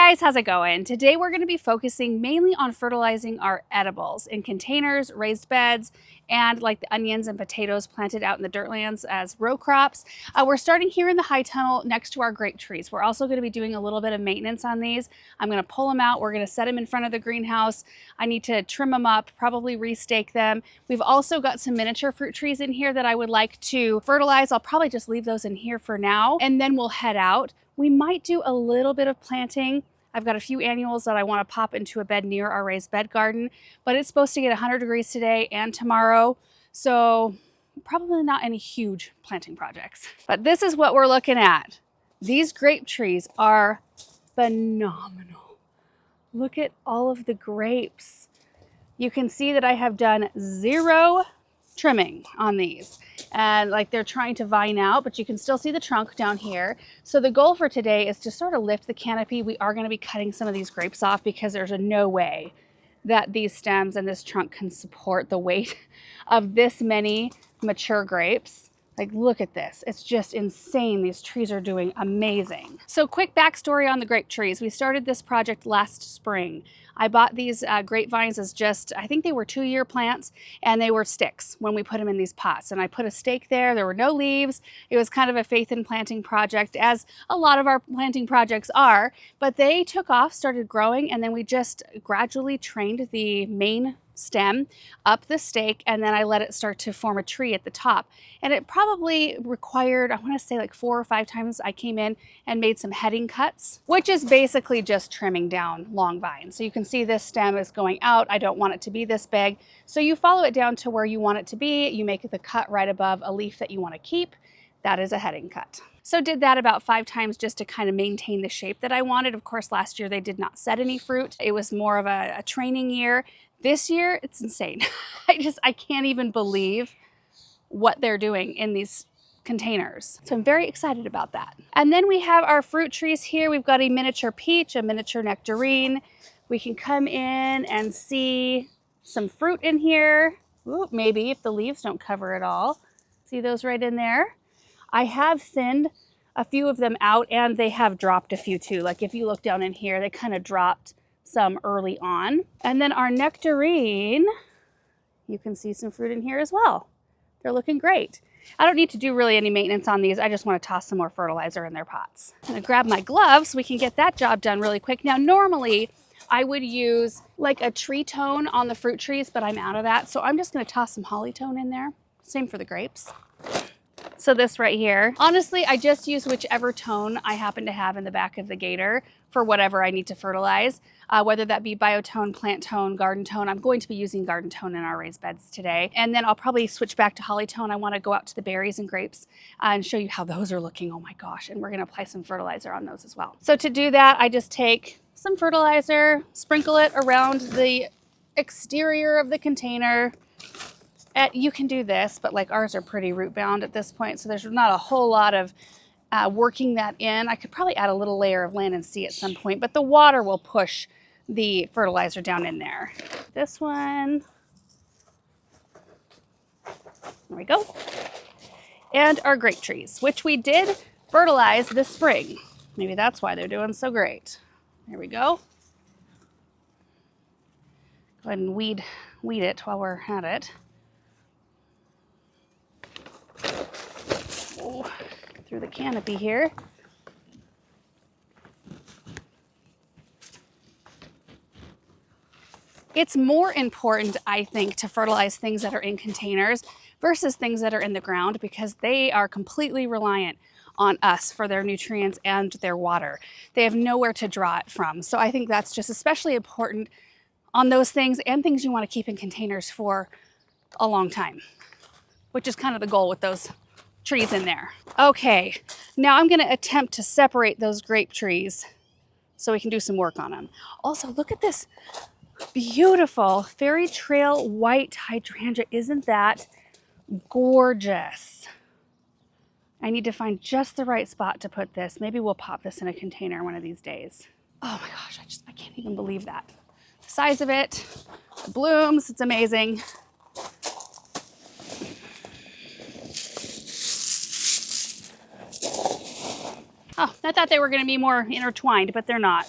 guys, how's it going? Today we're going to be focusing mainly on fertilizing our edibles in containers, raised beds, and like the onions and potatoes planted out in the dirtlands as row crops. We're starting here in the high tunnel next to our grape trees. We're also going to be doing a little bit of maintenance on these. I'm going to pull them out. We're going to set them in front of the greenhouse. I need to trim them up, probably restake them. We've also got some miniature fruit trees in here that I would like to fertilize. I'll probably just leave those in here for now, and then we'll head out. We might do a little bit of planting. I've got a few annuals that I want to pop into a bed near our raised bed garden, but it's supposed to get 100 degrees today and tomorrow, so probably not any huge planting projects. But this is what we're looking at. These grape trees are phenomenal. Look at all of the grapes. You can see that I have done zero trimming on these, and like they're trying to vine out, but you can still see the trunk down here. So the goal for today is to sort of lift the canopy. We are going to be cutting some of these grapes off because there's no way that these stems and this trunk can support the weight of this many mature grapes. Like, look at this. It's just insane. These trees are doing amazing. So quick backstory on the grape trees. We started this project last spring. I bought these grapevines as just, I think they were 2-year plants, and they were sticks when we put them in these pots. And I put a stake there. There were no leaves. It was kind of a faith in planting project, as a lot of our planting projects are. But they took off, started growing, and then we just gradually trained the main stem up the stake, and then I let it start to form a tree at the top. And it probably required, I want to say like 4 or 5 times I came in and made some heading cuts, which is basically just trimming down long vines. So you can see this stem is going out. I don't want it to be this big. So you follow it down to where you want it to be. You make the cut right above a leaf that you want to keep. That is a heading cut. So did that about 5 times just to kind of maintain the shape that I wanted. Of course, last year they did not set any fruit. It was more of a training year. This year, it's insane. I can't even believe what they're doing in these containers. So I'm very excited about that. And then we have our fruit trees here. We've got a miniature peach, a miniature nectarine. We can come in and see some fruit in here. Ooh, maybe if the leaves don't cover it all. See those right in there? I have thinned a few of them out, and they have dropped a few too. Like if you look down in here, they kind of dropped some early on. And then our nectarine, you can see some fruit in here as well. They're looking great. I don't need to do really any maintenance on these. I just want to toss some more fertilizer in their pots. I'm gonna grab my gloves so we can get that job done really quick. Now, normally I would use like a tree tone on the fruit trees, but I'm out of that. So I'm just gonna toss some holly-tone in there. Same for the grapes. So this right here, honestly, I just use whichever tone I happen to have in the back of the gator for whatever I need to fertilize, whether that be biotone, plant tone, garden tone. I'm going to be using garden tone in our raised beds today. And then I'll probably switch back to holly tone. I want to go out to the berries and grapes and show you how those are looking. Oh my gosh. And we're going to apply some fertilizer on those as well. So to do that, I just take some fertilizer, sprinkle it around the exterior of the container. You can do this, but like ours are pretty root bound at this point, so there's not a whole lot of working that in. I could probably add a little layer of land and sea at some point, but the water will push the fertilizer down in there. This one, there we go. And our grape trees, which we did fertilize this spring. Maybe that's why they're doing so great. There we go. Go ahead and weed it while we're at it. Through the canopy here. It's more important, I think, to fertilize things that are in containers versus things that are in the ground, because they are completely reliant on us for their nutrients and their water. They have nowhere to draw it from. So I think that's just especially important on those things and things you want to keep in containers for a long time, which is kind of the goal with those trees in there. Okay, now I'm going to attempt to separate those grape trees so we can do some work on them. Also, look at this beautiful fairy trail white hydrangea. Isn't that gorgeous? I need to find just the right spot to put this. Maybe we'll pop this in a container one of these days. Oh my gosh, I can't even believe that. The size of it, the blooms, it's amazing. Oh, I thought they were going to be more intertwined, but they're not.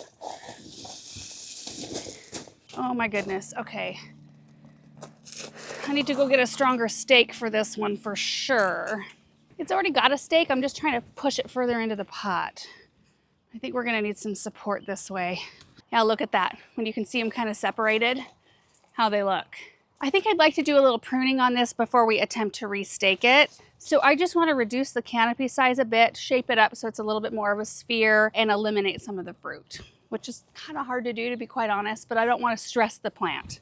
Oh my goodness. Okay. I need to go get a stronger stake for this one for sure. It's already got a stake. I'm just trying to push it further into the pot. I think we're gonna need some support this way. Yeah, look at that. When you can see them kind of separated, how they look. I think I'd like to do a little pruning on this before we attempt to restake it. So I just want to reduce the canopy size a bit, shape it up so it's a little bit more of a sphere, and eliminate some of the fruit, which is kind of hard to do, to be quite honest, but I don't want to stress the plant.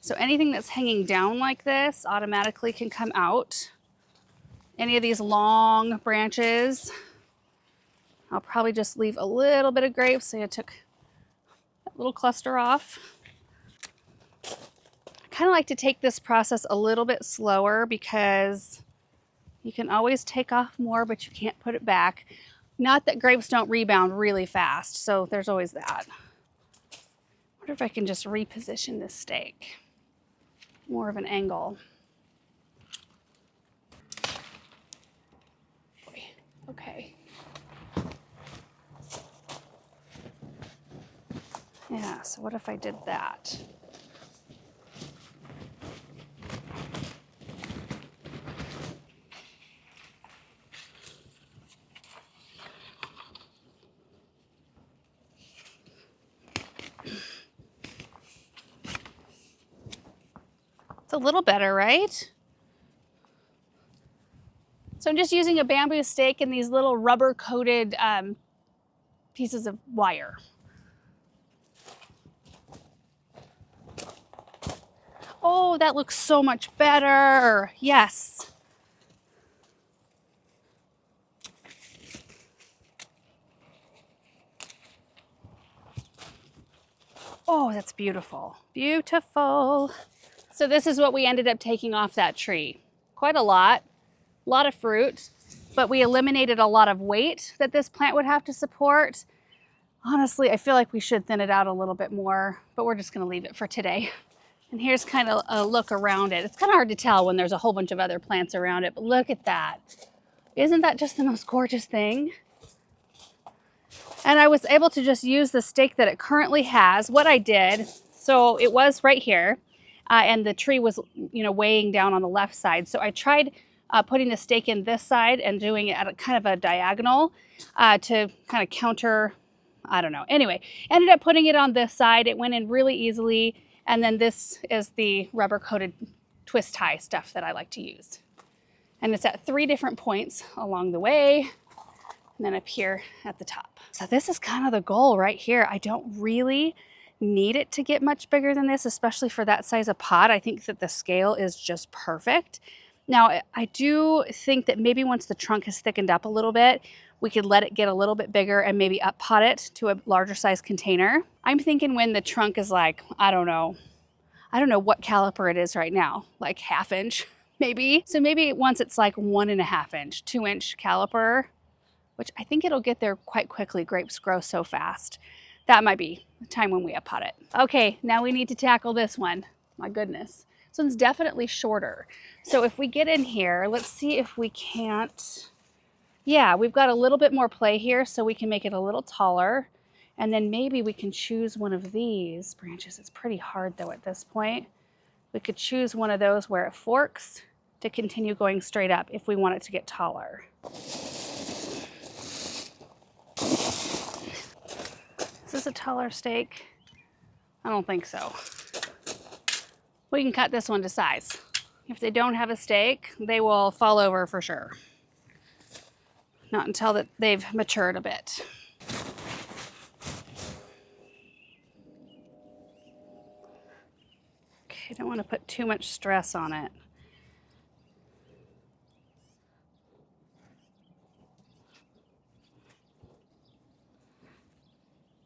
So anything that's hanging down like this automatically can come out. Any of these long branches, I'll probably just leave a little bit of grapes. So I took that little cluster off. I kind of like to take this process a little bit slower because you can always take off more, but you can't put it back. Not that grapes don't rebound really fast, so there's always that. I wonder if I can just reposition this stake. More of an angle. Okay. Yeah, so what if I did that? It's a little better, right? So I'm just using a bamboo stake and these little rubber coated pieces of wire. Oh, that looks so much better. Yes. Oh, that's beautiful. Beautiful. So this is what we ended up taking off that tree. Quite a lot of fruit, but we eliminated a lot of weight that this plant would have to support. Honestly, I feel like we should thin it out a little bit more, but we're just gonna leave it for today. And here's kind of a look around it. It's kind of hard to tell when there's a whole bunch of other plants around it, but look at that. Isn't that just the most gorgeous thing? And I was able to just use the stake that it currently has. What I did, so it was right here, and the tree was, weighing down on the left side. So I tried putting the stake in this side and doing it at a kind of a diagonal to kind of counter, I don't know. Anyway, ended up putting it on this side. It went in really easily. And then this is the rubber coated twist tie stuff that I like to use. And it's at 3 different points along the way, and then up here at the top. So this is kind of the goal right here. I don't really need it to get much bigger than this, especially for that size of pot. I think that the scale is just perfect. Now, I do think that maybe once the trunk has thickened up a little bit, we could let it get a little bit bigger and maybe up pot it to a larger size container. I'm thinking when the trunk is like, I don't know what caliper it is right now, like 1/2 inch maybe. So maybe once it's like 1.5 inch, 2-inch caliper, which I think it'll get there quite quickly. Grapes grow so fast. That might be the time when we up pot it. Okay, now we need to tackle this one. My goodness. This one's definitely shorter. So if we get in here, let's see if we can't. Yeah, we've got a little bit more play here, so we can make it a little taller. And then maybe we can choose one of these branches. It's pretty hard though at this point. We could choose one of those where it forks to continue going straight up if we want it to get taller. Is this a taller stake? I don't think so. We can cut this one to size. If they don't have a stake, they will fall over for sure. Not until that they've matured a bit. Okay, don't want to put too much stress on it.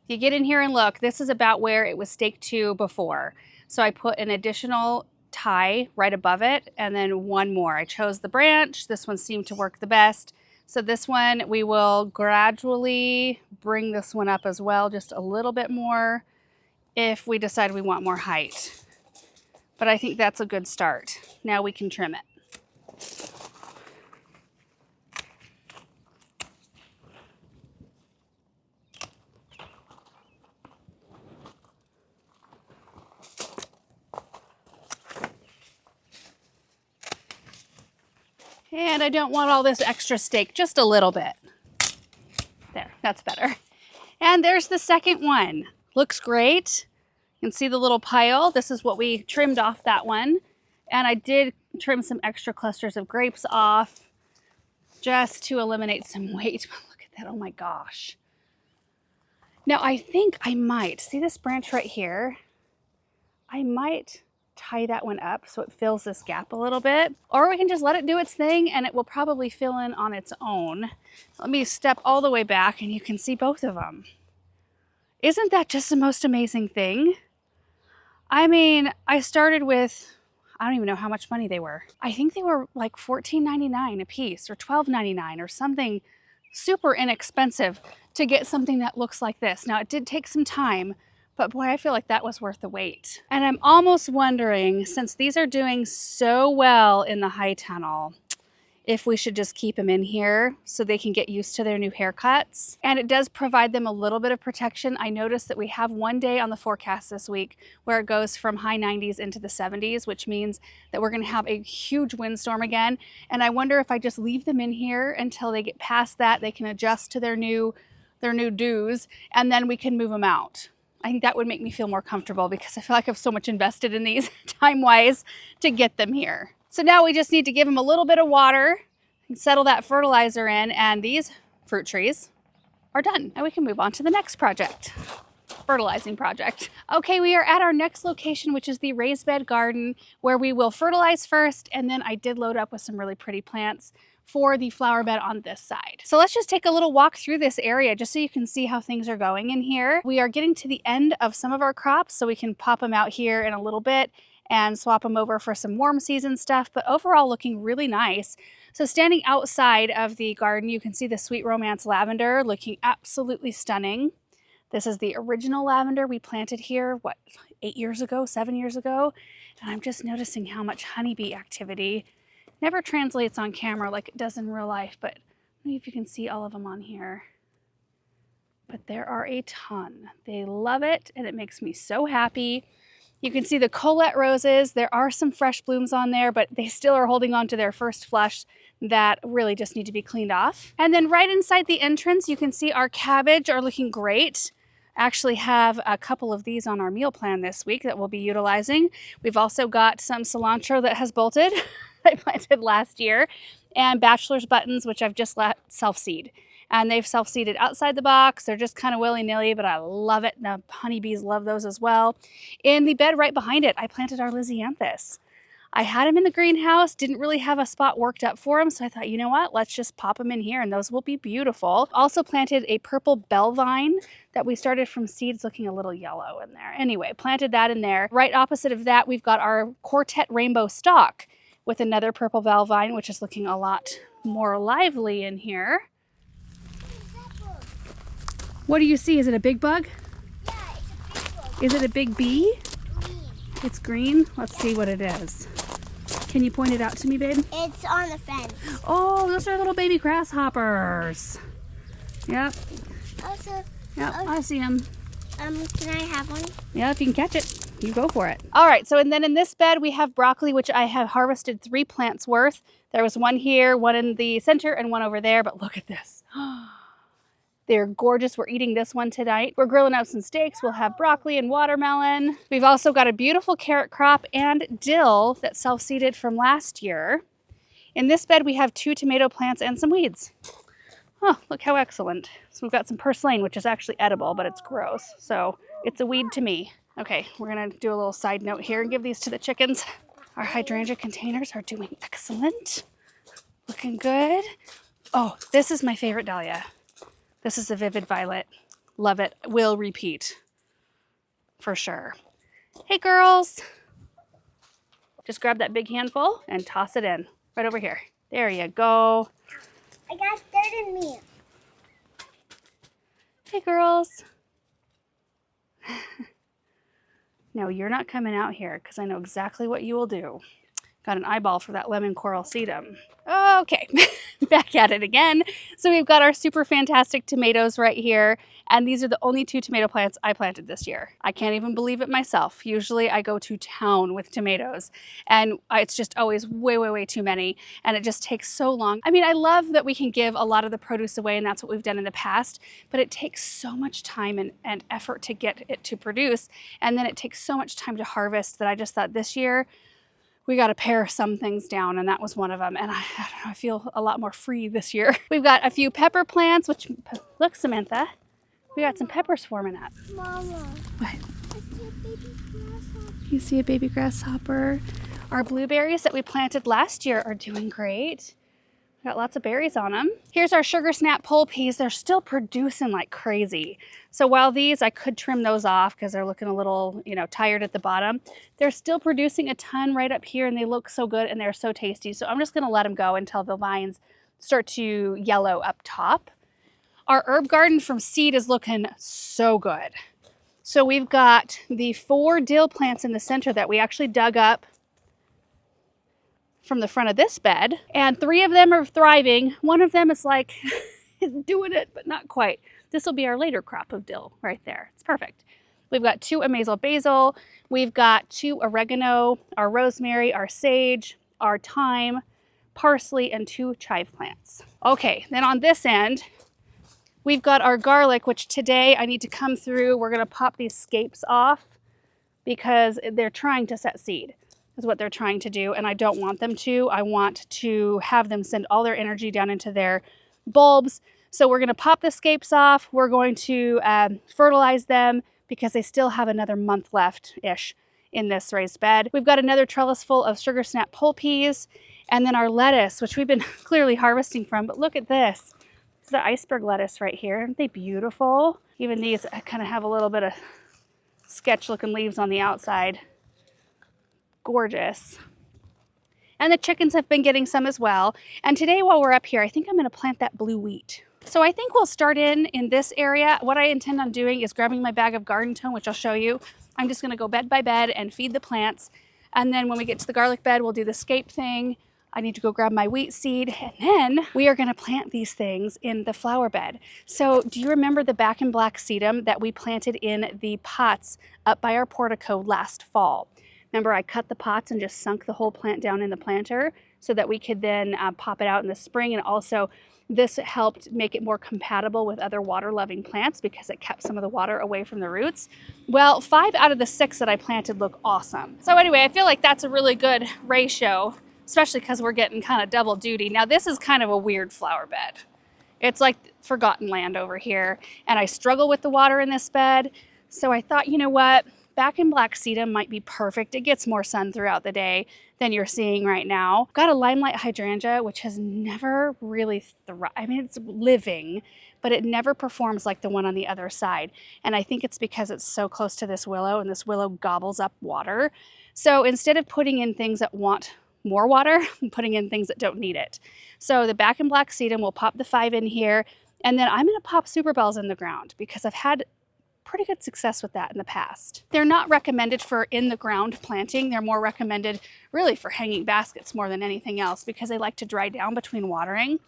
You get in here and look, this is about where it was staked to before. So I put an additional tie right above it and then one more. I chose the branch. This one seemed to work the best. So this one, we will gradually bring this one up as well, just a little bit more if we decide we want more height. But I think that's a good start. Now we can trim it. And I don't want all this extra steak, just a little bit. There, that's better. And there's the second one. Looks great. You can see the little pile. This is what we trimmed off that one. And I did trim some extra clusters of grapes off just to eliminate some weight. Look at that, oh my gosh. Now I think I might, see this branch right here? I might tie that one up so it fills this gap a little bit, or we can just let it do its thing and it will probably fill in on its own. Let me step all the way back and you can see both of them. Isn't that just the most amazing thing? I mean, I started with, I don't even know how much money they were. I think they were like $14.99 a piece or $12.99 or something super inexpensive to get something that looks like this. Now it did take some time, but boy, I feel like that was worth the wait. And I'm almost wondering, since these are doing so well in the high tunnel, if we should just keep them in here so they can get used to their new haircuts. And it does provide them a little bit of protection. I noticed that we have one day on the forecast this week where it goes from high 90s into the 70s, which means that we're gonna have a huge windstorm again. And I wonder if I just leave them in here until they get past that, they can adjust to their new dues, and then we can move them out. I think that would make me feel more comfortable because I feel like I've so much invested in these time-wise to get them here. So now we just need to give them a little bit of water and settle that fertilizer in, and these fruit trees are done. Now we can move on to the next project, fertilizing project. Okay, we are at our next location, which is the raised bed garden, where we will fertilize first, and then I did load up with some really pretty plants for the flower bed on this side. So let's just take a little walk through this area just so you can see how things are going in here. We are getting to the end of some of our crops, so we can pop them out here in a little bit and swap them over for some warm season stuff, but overall looking really nice. So standing outside of the garden, you can see the Sweet Romance lavender looking absolutely stunning. This is the original lavender we planted here, what, 8 years ago, 7 years ago? And I'm just noticing how much honeybee activity never translates on camera like it does in real life, but maybe if you can see all of them on here. But there are a ton. They love it, and it makes me so happy. You can see the Colette roses. There are some fresh blooms on there, but they still are holding on to their first flush that really just need to be cleaned off. And then right inside the entrance, you can see our cabbage are looking great. Actually have a couple of these on our meal plan this week that we'll be utilizing. We've also got some cilantro that has bolted I planted last year, and bachelor's buttons, which I've just let self-seed. And they've self-seeded outside the box. They're just kind of willy-nilly, but I love it. The honeybees love those as well. In the bed right behind it, I planted our Lysianthus. I had them in the greenhouse, didn't really have a spot worked up for them, so I thought, you know what, let's just pop them in here and those will be beautiful. Also planted a purple bell vine that we started from seeds looking a little yellow in there. Anyway, planted that in there. Right opposite of that, we've got our Quartet Rainbow Stock with another purple bell vine, which is looking a lot more lively in here. What do you see? Is it a big bug? Yeah, it's a big bug. Is it a big bee? Green. It's green? Let's see what it is. Can you point it out to me, babe? It's on the fence. Oh, those are little baby grasshoppers. Yep. Also, Yep, I see them. can I have one? Yeah, if you can catch it, you go for it. All right, so and then in this bed we have broccoli, which I have harvested 3 plants worth. There was one here, one in the center, and one over there, but look at this. They're gorgeous. We're eating this one tonight. We're grilling out some steaks. We'll have broccoli and watermelon. We've also got a beautiful carrot crop and dill that self-seeded from last year. In this bed, we have 2 tomato plants and some weeds. Oh, look how excellent. So we've got some purslane, which is actually edible, but it's gross. So it's a weed to me. Okay, we're gonna do a little side note here and give these to the chickens. Our hydrangea containers are doing excellent. Looking good. Oh, this is my favorite dahlia. This is a vivid violet. Love it. Will repeat. For sure. Hey, girls. Just grab that big handful and toss it in. Right over here. There you go. I got dirt in me. Hey, girls. No, you're not coming out here because I know exactly what you will do. Got an eyeball for that lemon coral sedum. Okay, back at it again. So we've got our super fantastic tomatoes right here. And these are the only 2 tomato plants I planted this year. I can't even believe it myself. Usually I go to town with tomatoes and it's just always way, way, way too many. And it just takes so long. I mean, I love that we can give a lot of the produce away and that's what we've done in the past, but it takes so much time and effort to get it to produce. And then it takes so much time to harvest that I just thought this year, we got to pare some things down, and that was one of them. And I don't know, I feel a lot more free this year. We've got a few pepper plants, which, look, Samantha, we got some peppers forming up. Mama. What? I see a baby grasshopper. You see a baby grasshopper? Our blueberries that we planted last year are doing great. Got lots of berries on them. Here's our sugar snap pole peas. They're still producing like crazy. So while these, I could trim those off because they're looking a little, tired at the bottom. They're still producing a ton right up here and they look so good and they're so tasty. So I'm just gonna let them go until the vines start to yellow up top. Our herb garden from seed is looking so good. So we've got the 4 dill plants in the center that we actually dug up from the front of this bed, and 3 of them are thriving. One of them is like doing it, but not quite. This will be our later crop of dill right there. It's perfect. We've got 2 amazel basil. We've got 2 oregano, our rosemary, our sage, our thyme, parsley, and 2 chive plants. Okay, then on this end, we've got our garlic, which today I need to come through. We're gonna pop these scapes off because they're trying to set seed. Is what they're trying to do, and I don't want them to. I want to have them send all their energy down into their bulbs. So we're gonna pop the scapes off. We're going to fertilize them because they still have another month left-ish in this raised bed. We've got another trellis full of sugar snap pole peas, and then our lettuce, which we've been clearly harvesting from, but look at this. This is the iceberg lettuce right here. Aren't they beautiful? Even these kind of have a little bit of sketch-looking leaves on the outside. Gorgeous. And the chickens have been getting some as well. And today while we're up here, I think I'm going to plant that blue wheat. So I think we'll start in this area. What I intend on doing is grabbing my bag of garden-tone, which I'll show you. I'm just going to go bed by bed and feed the plants. And then when we get to the garlic bed, we'll do the scape thing. I need to go grab my wheat seed, and then we are going to plant these things in the flower bed. So do you remember the back and black sedum that we planted in the pots up by our portico last fall? Remember, I cut the pots and just sunk the whole plant down in the planter so that we could then pop it out in the spring. And also this helped make it more compatible with other water-loving plants because it kept some of the water away from the roots. Well, 5 out of the 6 that I planted look awesome. So anyway, I feel like that's a really good ratio, especially because we're getting kind of double duty. Now this is kind of a weird flower bed. It's like forgotten land over here. And I struggle with the water in this bed. So I thought, you know what? Back in black sedum might be perfect. It gets more sun throughout the day than you're seeing right now. Got a limelight hydrangea, which has never really thrived. I mean, it's living, but it never performs like the one on the other side. And I think it's because it's so close to this willow and this willow gobbles up water. So instead of putting in things that want more water, I'm putting in things that don't need it. So the back in black sedum, we'll pop the 5 in here. And then I'm gonna pop super bells in the ground because I've had pretty good success with that in the past. They're not recommended for in the ground planting. They're more recommended really for hanging baskets more than anything else because they like to dry down between watering.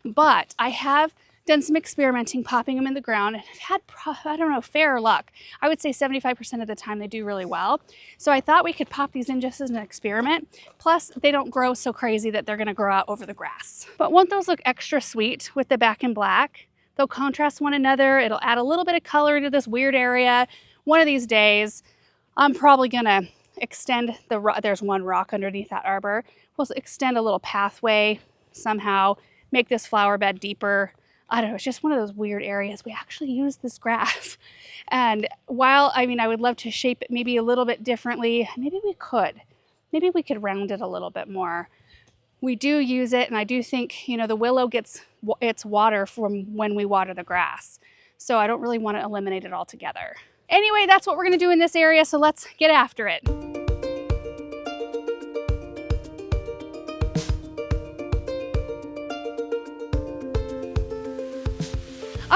But I have done some experimenting, popping them in the ground, and I've had, I don't know, fair luck. I would say 75% of the time they do really well. So I thought we could pop these in just as an experiment. Plus, they don't grow so crazy that they're gonna grow out over the grass. But won't those look extra sweet with the back and black? They'll contrast one another. It'll add a little bit of color to this weird area. One of these days, I'm probably gonna extend the rock. There's one rock underneath that arbor. We'll extend a little pathway somehow, make this flower bed deeper. I don't know, it's just one of those weird areas. We actually use this grass. And while, I mean, I would love to shape it maybe a little bit differently, maybe we could round it a little bit more. We do use it, and I do think, you know, the willow gets its water from when we water the grass. So I don't really want to eliminate it altogether. Anyway, that's what we're going to do in this area, so let's get after it.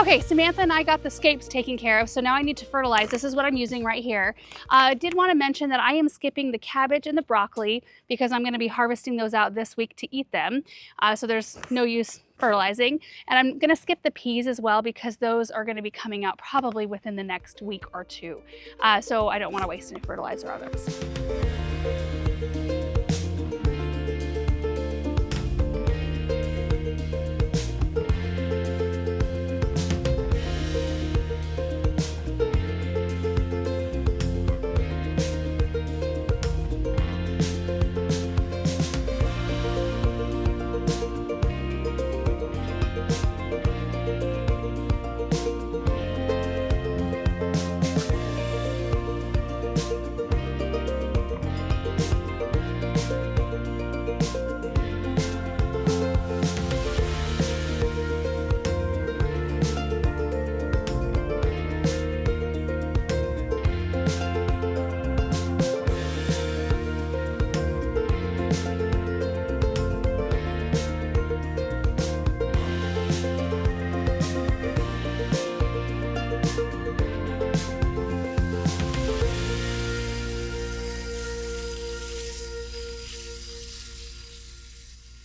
Okay, Samantha and I got the scapes taken care of, so now I need to fertilize. This is what I'm using right here. I did want to mention that I am skipping the cabbage and the broccoli because I'm going to be harvesting those out this week to eat them. So there's no use fertilizing. And I'm going to skip the peas as well because those are going to be coming out probably within the next week or two. So I don't want to waste any fertilizer on those.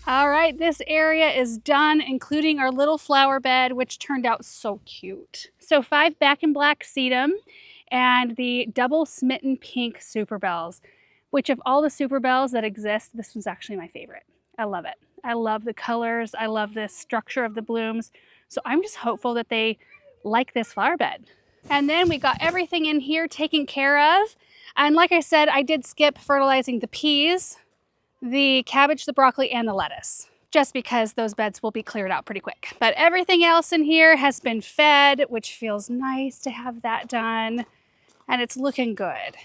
All right, this area is done, including our little flower bed, which turned out so cute. So 5 back in black sedum and the double smitten pink super bells, which of all the super bells that exist, this one's actually my favorite. I love it. I love the colors. I love the structure of the blooms. So I'm just hopeful that they like this flower bed. And then we got everything in here taken care of. And like I said, I did skip fertilizing the peas, the cabbage, the broccoli, and the lettuce, just because those beds will be cleared out pretty quick. But everything else in here has been fed, which feels nice to have that done, and it's looking good.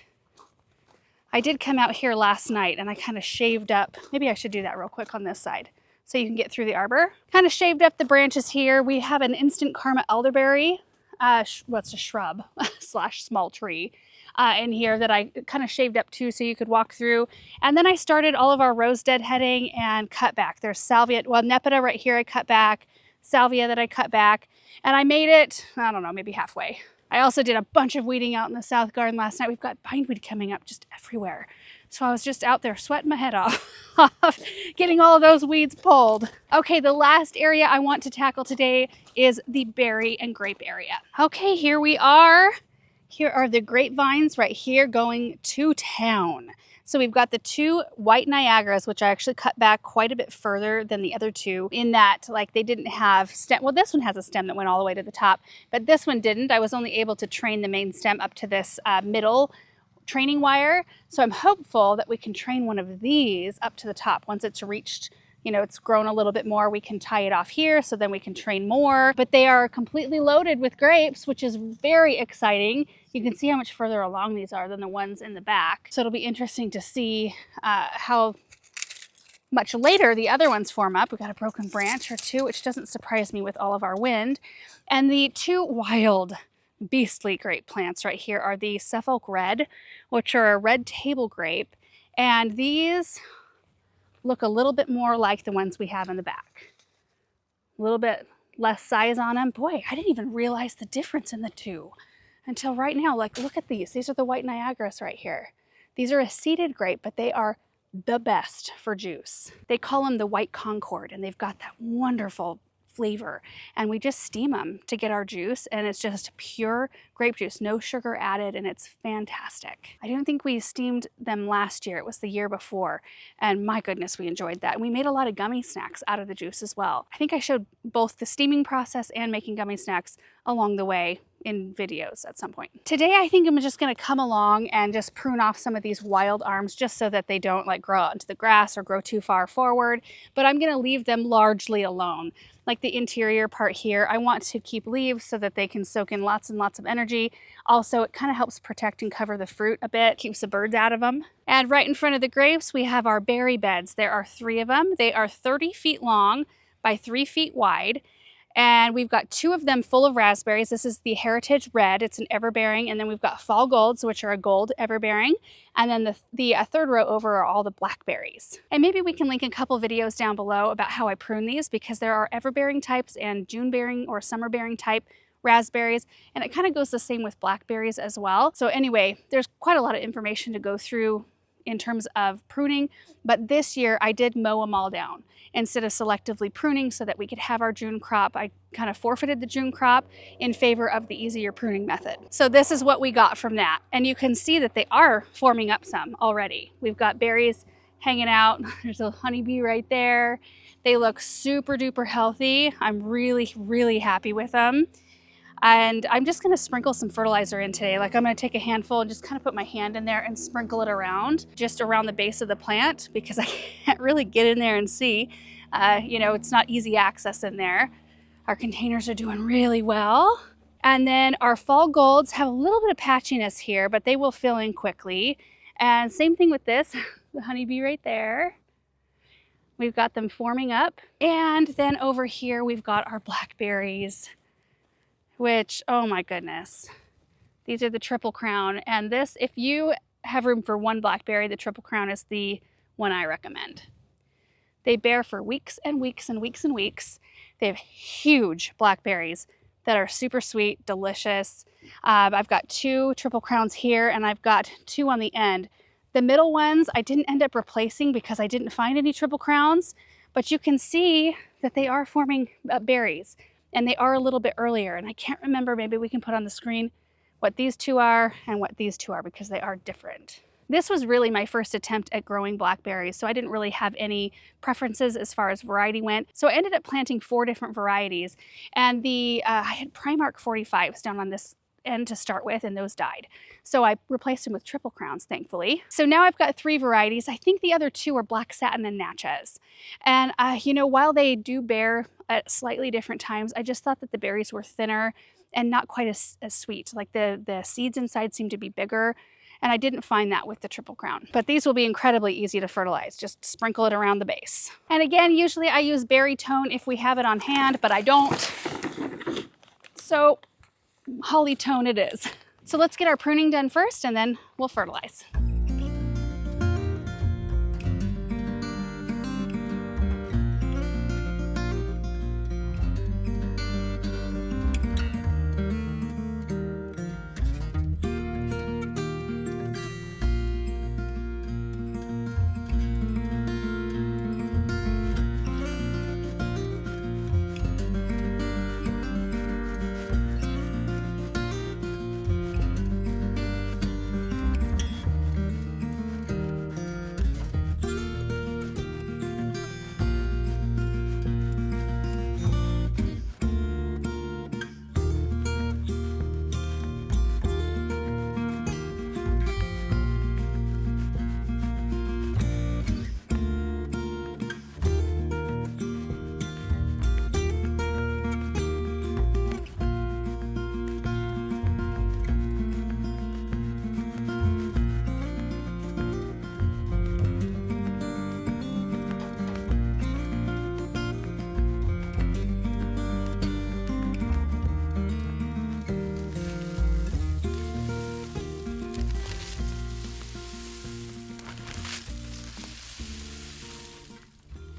I did come out here last night and I kind of shaved up, maybe I should do that real quick on this side so you can get through the arbor. Kind of shaved up the branches here. We have an instant karma elderberry, what's a shrub slash small tree in here that I kind of shaved up too so you could walk through. And then I started all of our rose deadheading and cut back. There's salvia, well, nepeta right here I cut back, salvia that I cut back, and I made it, I don't know, maybe halfway. I also did a bunch of weeding out in the south garden last night. We've got bindweed coming up just everywhere. So I was just out there sweating my head off, getting all of those weeds pulled. Okay, the last area I want to tackle today is the berry and grape area. Okay, here we are. Here are the grapevines right here going to town. So we've got the 2 white Niagaras, which I actually cut back quite a bit further than the other 2 in that like they didn't have stem. Well, this one has a stem that went all the way to the top, but this one didn't. I was only able to train the main stem up to this middle training wire. So I'm hopeful that we can train one of these up to the top once it's reached, you know, it's grown a little bit more. We can tie it off here so then we can train more. But they are completely loaded with grapes, which is very exciting. You can see how much further along these are than the ones in the back. So it'll be interesting to see how much later the other ones form up. We've got a broken branch or 2, which doesn't surprise me with all of our wind. And the 2 wild beastly grape plants right here are the Suffolk Red, which are a red table grape. And these look a little bit more like the ones we have in the back. A little bit less size on them. Boy, I didn't even realize the difference in the 2 until right now. Like, look at these. These are the white Niagaras right here. These are a seeded grape, but they are the best for juice. They call them the white Concord, and they've got that wonderful flavor, and we just steam them to get our juice, and it's just pure grape juice, no sugar added, and it's fantastic. I don't think we steamed them last year. It was the year before, and my goodness, we enjoyed that. And we made a lot of gummy snacks out of the juice as well. I think I showed both the steaming process and making gummy snacks along the way in videos at some point. Today, I think I'm just gonna come along and just prune off some of these wild arms just so that they don't like grow out into the grass or grow too far forward, but I'm gonna leave them largely alone. Like the interior part here, I want to keep leaves so that they can soak in lots and lots of energy. Also, it kind of helps protect and cover the fruit a bit, keeps the birds out of them. And right in front of the grapes, we have our berry beds. There are 3 of them. They are 30 feet long by 3 feet wide. And we've got 2 of them full of raspberries. This is the Heritage Red. It's an everbearing. And then we've got Fall Golds, which are a gold everbearing. And then the third row over are all the blackberries. And maybe we can link a couple videos down below about how I prune these, because there are everbearing types and June-bearing or summer-bearing type raspberries. And it kind of goes the same with blackberries as well. So anyway, there's quite a lot of information to go through in terms of pruning. But this year I did mow them all down instead of selectively pruning so that we could have our June crop. I kind of forfeited the June crop in favor of the easier pruning method. So this is what we got from that. And you can see that they are forming up some already. We've got berries hanging out. There's a honeybee right there. They look super duper healthy. I'm really, really happy with them. And I'm just gonna sprinkle some fertilizer in today. Like, I'm gonna take a handful and just kind of put my hand in there and sprinkle it around, just around the base of the plant, because I can't really get in there and see. You know, it's not easy access in there. Our containers are doing really well. And then our Fall Golds have a little bit of patchiness here, but they will fill in quickly. And same thing with this, the honeybee right there. We've got them forming up. And then over here, we've got our blackberries, which, oh my goodness, these are the Triple Crown. And this, if you have room for one blackberry, the Triple Crown is the one I recommend. They bear for weeks and weeks and weeks and weeks. They have huge blackberries that are super sweet, delicious. I've got 2 Triple Crowns here, and I've got 2 on the end. The middle ones I didn't end up replacing because I didn't find any Triple Crowns, but you can see that they are forming berries. And they are a little bit earlier. And I can't remember, maybe we can put on the screen what these 2 are and what these 2 are, because they are different. This was really my first attempt at growing blackberries, so I didn't really have any preferences as far as variety went. So I ended up planting 4 different varieties. And I had Primark 45s down on this end to start with, and those died. So I replaced them with Triple Crowns, thankfully. So now I've got 3 varieties. I think the other 2 are Black Satin and Natchez. And you know, while they do bear at slightly different times, I just thought that the berries were thinner and not quite as sweet. Like the seeds inside seem to be bigger, and I didn't find that with the Triple Crown. But these will be incredibly easy to fertilize. Just sprinkle it around the base. And again, usually I use berry tone if we have it on hand, but I don't. So Holly-tone it is. So let's get our pruning done first, and then we'll fertilize.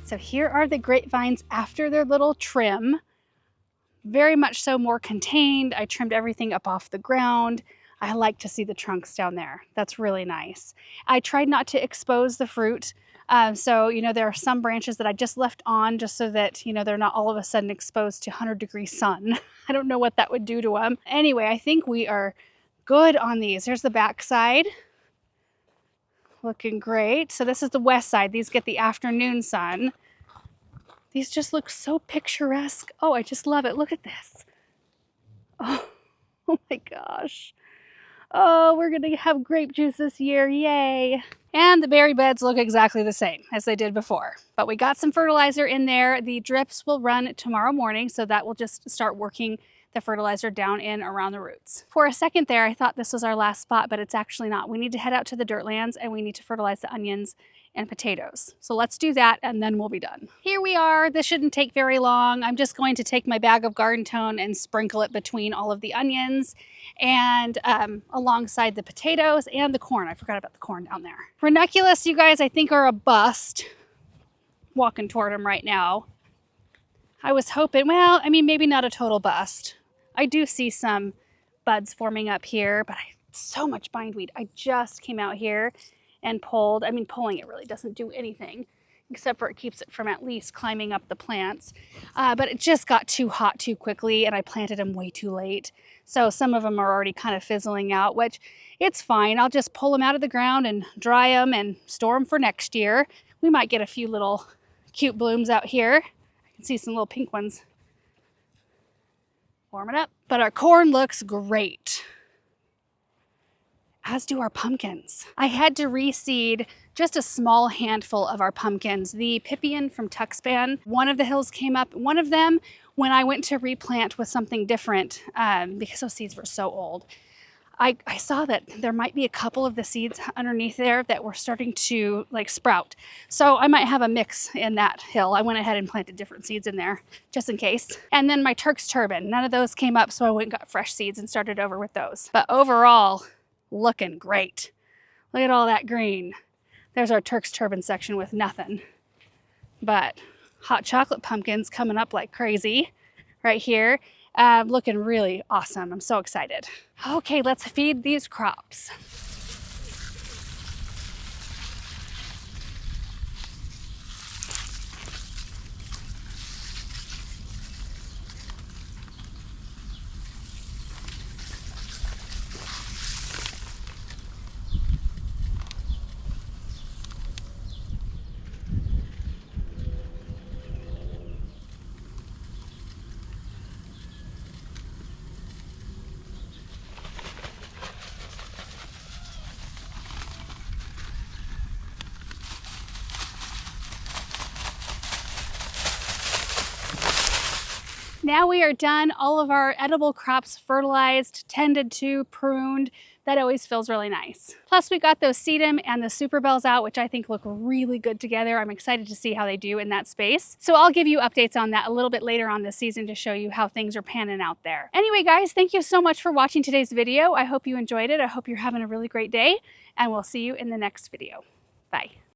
So here are the grapevines after their little trim. Very much so more contained. I trimmed everything up off the ground. I like to see the trunks down there. That's really nice. I tried not to expose the fruit. So, you know, there are some branches that I just left on just so that, you know, they're not all of a sudden exposed to 100-degree sun. I don't know what that would do to them. Anyway, I think we are good on these. Here's the back side. Looking great. So this is the west side. These get the afternoon sun. These just look so picturesque. Oh, I just love it. Look at this. Oh, oh my gosh. Oh, we're going to have grape juice this year. Yay. And the berry beds look exactly the same as they did before. But we got some fertilizer in there. The drips will run tomorrow morning, so that will just start working the fertilizer down in around the roots. For a second there, I thought this was our last spot, but it's actually not. We need to head out to the dirt lands and we need to fertilize the onions and potatoes. So let's do that and then we'll be done. Here we are. This shouldn't take very long. I'm just going to take my bag of Garden-tone and sprinkle it between all of the onions and alongside the potatoes and the corn. I forgot about the corn down there. Ranunculus, you guys, I think are a bust. Walking toward them right now. I was hoping, well, I mean, maybe not a total bust. I do see some buds forming up here, but so much bindweed. I just came out here and pulled. I mean, pulling it really doesn't do anything except for it keeps it from at least climbing up the plants. But it just got too hot too quickly and I planted them way too late. So some of them are already kind of fizzling out, which it's fine. I'll just pull them out of the ground and dry them and store them for next year. We might get a few little cute blooms out here. I can see some little pink ones forming up. But our corn looks great, as do our pumpkins. I had to reseed just a small handful of our pumpkins. The Pipian from Tuxpan, one of the hills came up. One of them, when I went to replant with something different, because those seeds were so old, I saw that there might be a couple of the seeds underneath there that were starting to like sprout. So I might have a mix in that hill. I went ahead and planted different seeds in there just in case. And then my Turk's turban, none of those came up. So I went and got fresh seeds and started over with those. But overall, looking great. Look at all that green. There's our Turk's turban section with nothing. But hot chocolate pumpkins coming up like crazy right here. Looking really awesome. I'm so excited. Okay, let's feed these crops. Now we are done. All of our edible crops fertilized, tended to, pruned. That always feels really nice. Plus we got those sedum and the super bells out, which I think look really good together. I'm excited to see how they do in that space. So I'll give you updates on that a little bit later on this season to show you how things are panning out there. Anyway, guys, thank you so much for watching today's video. I hope you enjoyed it. I hope you're having a really great day and we'll see you in the next video. Bye.